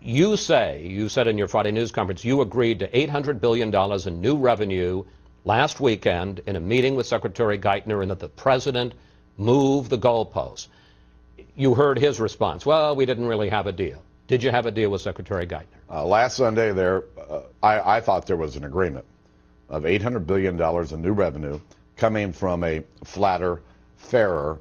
You said in your Friday news conference, you agreed to $800 billion in new revenue last weekend in a meeting with Secretary Geithner, and that the president moved the goalposts. You heard his response. Well, we didn't really have a deal. Did you have a deal with Secretary Geithner? Last Sunday, I thought there was an agreement of $800 billion in new revenue coming from a flatter, fairer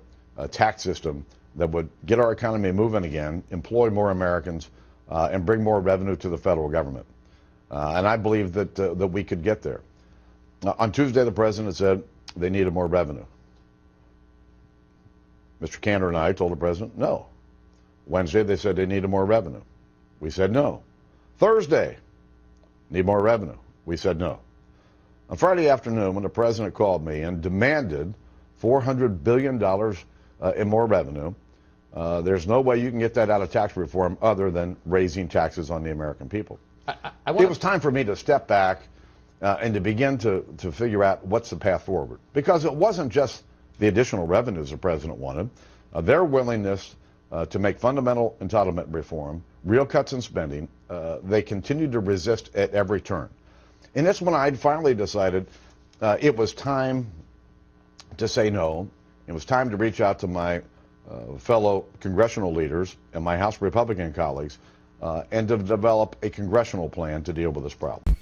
tax system that would get our economy moving again, employ more Americans, and bring more revenue to the federal government. And I believe that we could get there. On Tuesday, the president said they needed more revenue. Mr. Cantor and I told the president, no. Wednesday, they said they needed more revenue. We said no. Thursday, need more revenue. We said no. On Friday afternoon, when the president called me and demanded $400 billion in more revenue, there's no way you can get that out of tax reform other than raising taxes on the American people. It was time for me to step back and to begin to figure out what's the path forward. Because it wasn't just the additional revenues the president wanted. Their willingness to make fundamental entitlement reform, real cuts in spending, they continued to resist at every turn. And that's when I finally decided it was time to say no. It was time to reach out to my fellow congressional leaders and my House Republican colleagues and to develop a congressional plan to deal with this problem.